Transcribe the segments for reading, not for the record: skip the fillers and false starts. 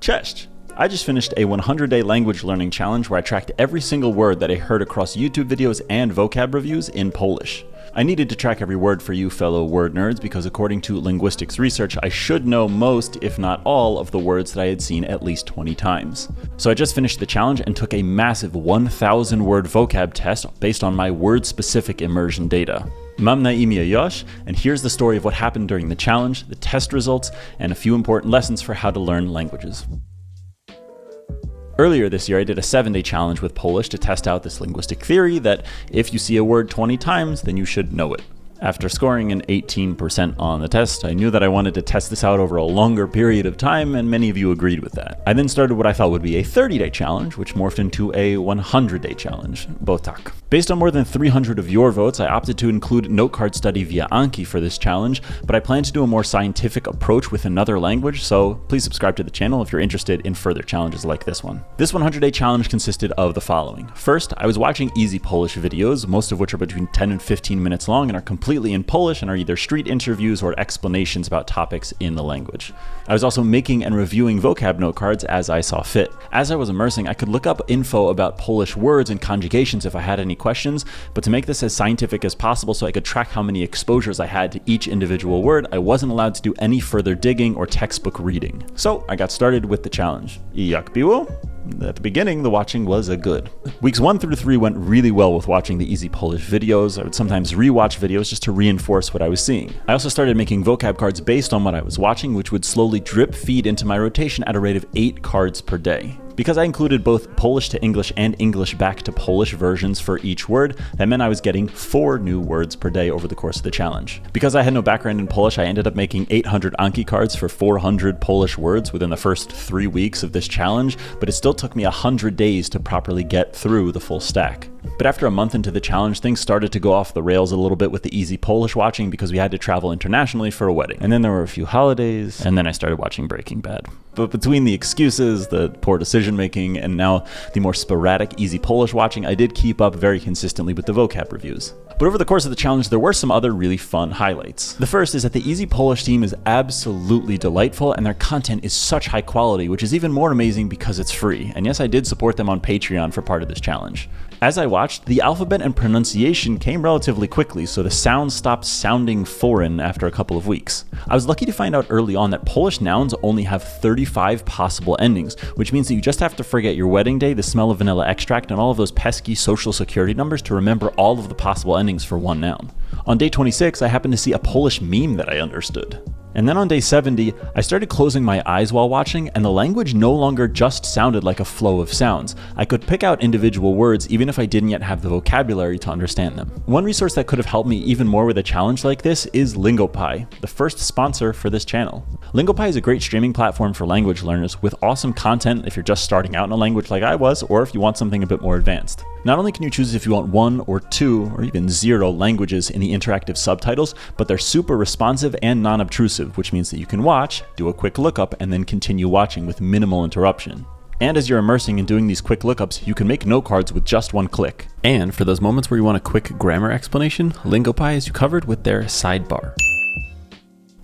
Cześć! I just finished a 100-day language learning challenge where I tracked every single word that I heard across YouTube videos and vocab reviews in Polish. I needed to track every word for you fellow word nerds because according to linguistics research, I should know most, if not all, of the words that I had seen at least 20 times. So I just finished the challenge and took a massive 1,000-word vocab test based on my word-specific immersion data. Mam na imię Josh, and here's the story of what happened during the challenge, the test results, and a few important lessons for how to learn languages. Earlier this year, I did a 7-day challenge with Polish to test out this linguistic theory that if you see a word 20 times, then you should know it. After scoring an 18% on the test, I knew that I wanted to test this out over a longer period of time, and many of you agreed with that. I then started what I thought would be a 30-day challenge, which morphed into a 100-day challenge, Botak. Based on more than 300 of your votes, I opted to include note card study via Anki for this challenge, but I plan to do a more scientific approach with another language, so please subscribe to the channel if you're interested in further challenges like this one. This 100-day challenge consisted of the following. First, I was watching easy Polish videos, most of which are between 10 and 15 minutes long and are completely in Polish and are either street interviews or explanations about topics in the language. I was also making and reviewing vocab note cards as I saw fit. As I was immersing, I could look up info about Polish words and conjugations if I had any questions, but to make this as scientific as possible so I could track how many exposures I had to each individual word, I wasn't allowed to do any further digging or textbook reading. So I got started with the challenge. Jak było? At the beginning, the watching was a good. Weeks 1 through 3 went really well with watching the easy Polish videos. I would sometimes rewatch videos just to reinforce what I was seeing. I also started making vocab cards based on what I was watching, which would slowly drip feed into my rotation at a rate of 8 cards per day. Because I included both Polish to English and English back to Polish versions for each word, that meant I was getting 4 new words per day over the course of the challenge. Because I had no background in Polish, I ended up making 800 Anki cards for 400 Polish words within the first 3 weeks of this challenge, but it still took me 100 days to properly get through the full stack. But after a month into the challenge, things started to go off the rails a little bit with the easy Polish watching because we had to travel internationally for a wedding. And then there were a few holidays, and then I started watching Breaking Bad. But between the excuses, the poor decision making, and now the more sporadic easy Polish watching, I did keep up very consistently with the vocab reviews. But over the course of the challenge, there were some other really fun highlights. The first is that the Easy Polish team is absolutely delightful and their content is such high quality, which is even more amazing because it's free. And yes, I did support them on Patreon for part of this challenge. As I watched, the alphabet and pronunciation came relatively quickly, so the sounds stopped sounding foreign after a couple of weeks. I was lucky to find out early on that Polish nouns only have 35 possible endings, which means that you just have to forget your wedding day, the smell of vanilla extract, and all of those pesky social security numbers to remember all of the possible endings for one noun. On day 26, I happened to see a Polish meme that I understood. And then on day 70, I started closing my eyes while watching, and the language no longer just sounded like a flow of sounds. I could pick out individual words even if I didn't yet have the vocabulary to understand them. One resource that could have helped me even more with a challenge like this is Lingopie, the first sponsor for this channel. Lingopie is a great streaming platform for language learners with awesome content if you're just starting out in a language like I was, or if you want something a bit more advanced. Not only can you choose if you want 1 or 2 or even 0 languages in the interactive subtitles, but they're super responsive and non-obtrusive, which means that you can watch, do a quick lookup, and then continue watching with minimal interruption. And as you're immersing and doing these quick lookups, you can make note cards with just 1 click. And for those moments where you want a quick grammar explanation, Lingopie has you covered with their sidebar.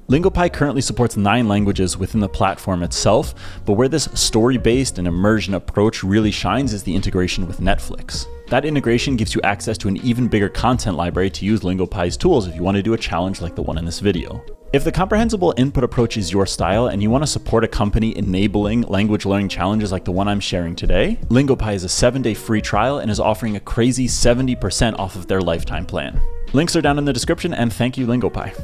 Lingopie currently supports 9 languages within the platform itself, but where this story-based and immersion approach really shines is the integration with Netflix. That integration gives you access to an even bigger content library to use Lingopie's tools if you want to do a challenge like the one in this video. If the comprehensible input approach is your style and you want to support a company enabling language learning challenges like the one I'm sharing today, Lingopie is a 7-day free trial and is offering a crazy 70% off of their lifetime plan. Links are down in the description, and thank you, Lingopie.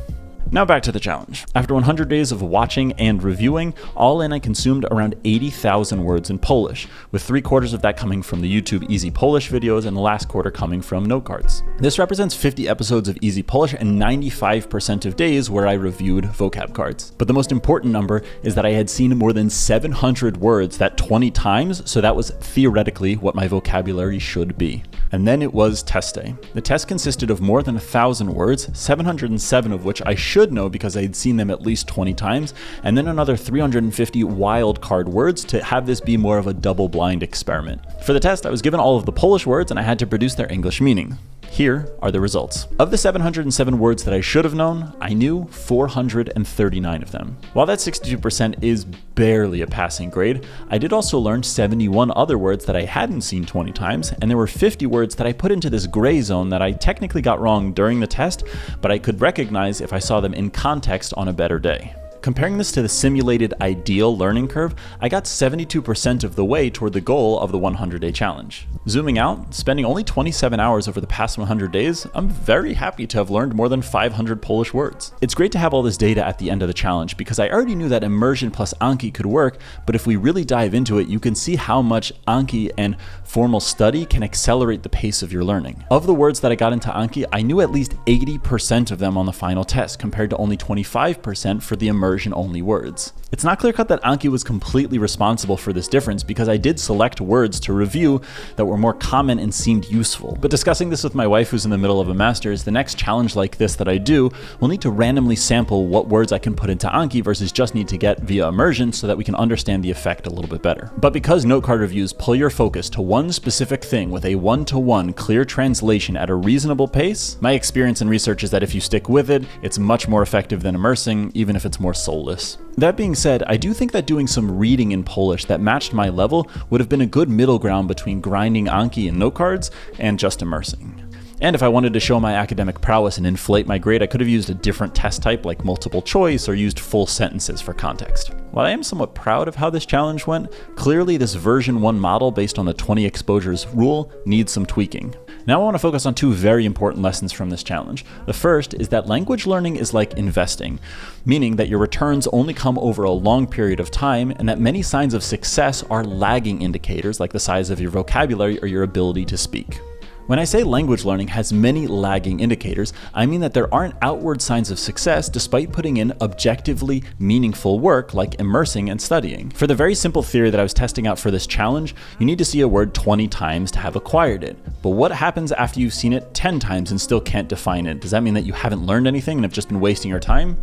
Now back to the challenge. After 100 days of watching and reviewing, all in I consumed around 80,000 words in Polish, with 3/4 of that coming from the YouTube Easy Polish videos and the last quarter coming from note cards. This represents 50 episodes of Easy Polish and 95% of days where I reviewed vocab cards. But the most important number is that I had seen more than 700 words that 20 times, so that was theoretically what my vocabulary should be. And then it was test day. The test consisted of more than 1,000 words, 707 of which I should know because I had seen them at least 20 times, and then another 350 wild card words to have this be more of a double-blind experiment. For the test, I was given all of the Polish words and I had to produce their English meaning. Here are the results. Of the 707 words that I should have known, I knew 439 of them. While that 62% is barely a passing grade, I did also learn 71 other words that I hadn't seen 20 times, and there were 50 words that I put into this gray zone that I technically got wrong during the test, but I could recognize if I saw them in context on a better day. Comparing this to the simulated ideal learning curve, I got 72% of the way toward the goal of the 100-day challenge. Zooming out, spending only 27 hours over the past 100 days, I'm very happy to have learned more than 500 Polish words. It's great to have all this data at the end of the challenge because I already knew that Immersion plus Anki could work, but if we really dive into it, you can see how much Anki and formal study can accelerate the pace of your learning. Of the words that I got into Anki, I knew at least 80% of them on the final test, compared to only 25% for the Immersion-only words. It's not clear-cut that Anki was completely responsible for this difference because I did select words to review that were more common and seemed useful. But discussing this with my wife who's in the middle of a master's, the next challenge like this that I do will need to randomly sample what words I can put into Anki versus just need to get via Immersion so that we can understand the effect a little bit better. But because note card reviews pull your focus to one specific thing with a one-to-one clear translation at a reasonable pace, my experience and research is that if you stick with it, it's much more effective than immersing, even if it's more soulless. That being said, I do think that doing some reading in Polish that matched my level would have been a good middle ground between grinding Anki and note cards and just immersing. And if I wanted to show my academic prowess and inflate my grade, I could have used a different test type like multiple choice or used full sentences for context. While I am somewhat proud of how this challenge went, clearly this version 1 model based on the 20 exposures rule needs some tweaking. Now I want to focus on two very important lessons from this challenge. The first is that language learning is like investing, meaning that your returns only come over a long period of time and that many signs of success are lagging indicators like the size of your vocabulary or your ability to speak. When I say language learning has many lagging indicators, I mean that there aren't outward signs of success despite putting in objectively meaningful work like immersing and studying. For the very simple theory that I was testing out for this challenge, you need to see a word 20 times to have acquired it. But what happens after you've seen it 10 times and still can't define it? Does that mean that you haven't learned anything and have just been wasting your time?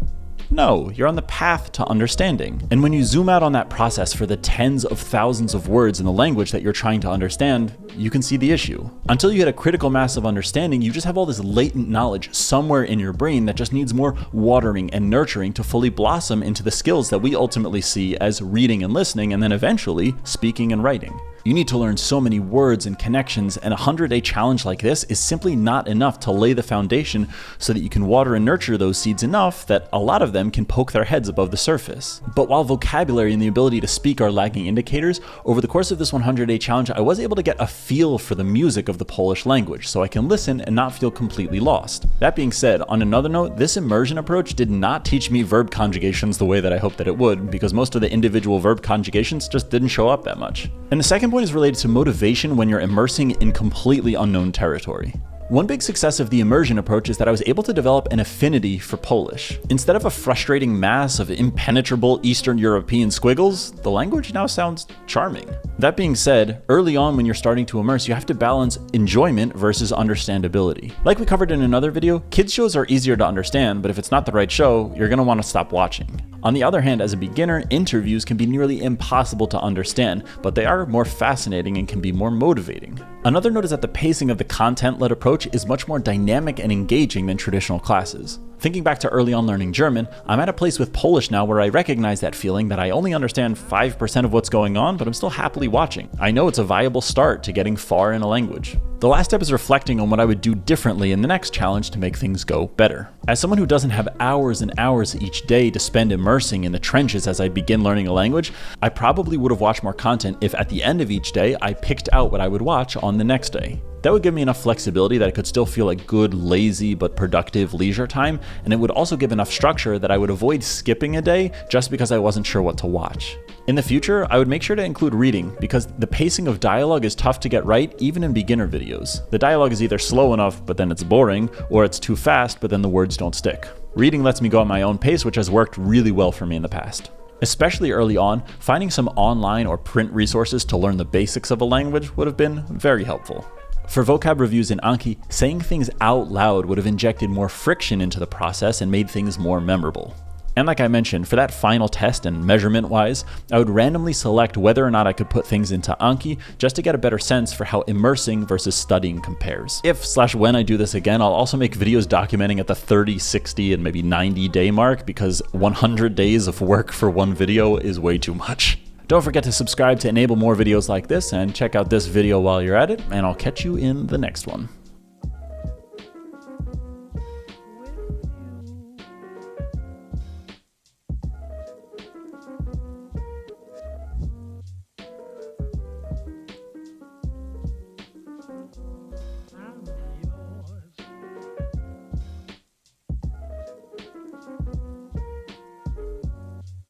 No, you're on the path to understanding. And when you zoom out on that process for the tens of thousands of words in the language that you're trying to understand, you can see the issue. Until you hit a critical mass of understanding, you just have all this latent knowledge somewhere in your brain that just needs more watering and nurturing to fully blossom into the skills that we ultimately see as reading and listening, and then eventually speaking and writing. You need to learn so many words and connections, and a 100-day challenge like this is simply not enough to lay the foundation so that you can water and nurture those seeds enough that a lot of them can poke their heads above the surface. But while vocabulary and the ability to speak are lagging indicators, over the course of this 100-day challenge, I was able to get a feel for the music of the Polish language, so I can listen and not feel completely lost. That being said, on another note, this immersion approach did not teach me verb conjugations the way that I hoped that it would, because most of the individual verb conjugations just didn't show up that much. And the second point is related to motivation when you're immersing in completely unknown territory. One big success of the immersion approach is that I was able to develop an affinity for Polish. Instead of a frustrating mass of impenetrable Eastern European squiggles, the language now sounds charming. That being said, early on when you're starting to immerse, you have to balance enjoyment versus understandability. Like we covered in another video, kids shows are easier to understand, but if it's not the right show, you're gonna want to stop watching. On the other hand, as a beginner, interviews can be nearly impossible to understand, but they are more fascinating and can be more motivating. Another note is that the pacing of the content-led approach is much more dynamic and engaging than traditional classes. Thinking back to early on learning German, I'm at a place with Polish now where I recognize that feeling that I only understand 5% of what's going on, but I'm still happily watching. I know it's a viable start to getting far in a language. The last step is reflecting on what I would do differently in the next challenge to make things go better. As someone who doesn't have hours and hours each day to spend immersing in the trenches as I begin learning a language, I probably would have watched more content if at the end of each day I picked out what I would watch on the next day. That would give me enough flexibility that it could still feel like good, lazy, but productive leisure time, and it would also give enough structure that I would avoid skipping a day just because I wasn't sure what to watch. In the future, I would make sure to include reading, because the pacing of dialogue is tough to get right even in beginner videos. The dialogue is either slow enough, but then it's boring, or it's too fast, but then the words don't stick. Reading lets me go at my own pace, which has worked really well for me in the past. Especially early on, finding some online or print resources to learn the basics of a language would have been very helpful. For vocab reviews in Anki, saying things out loud would have injected more friction into the process and made things more memorable. And like I mentioned, for that final test and measurement-wise, I would randomly select whether or not I could put things into Anki just to get a better sense for how immersing versus studying compares. If/when I do this again, I'll also make videos documenting at the 30, 60, and maybe 90-day mark, because 100 days of work for one video is way too much. Don't forget to subscribe to enable more videos like this, and check out this video while you're at it, and I'll catch you in the next one.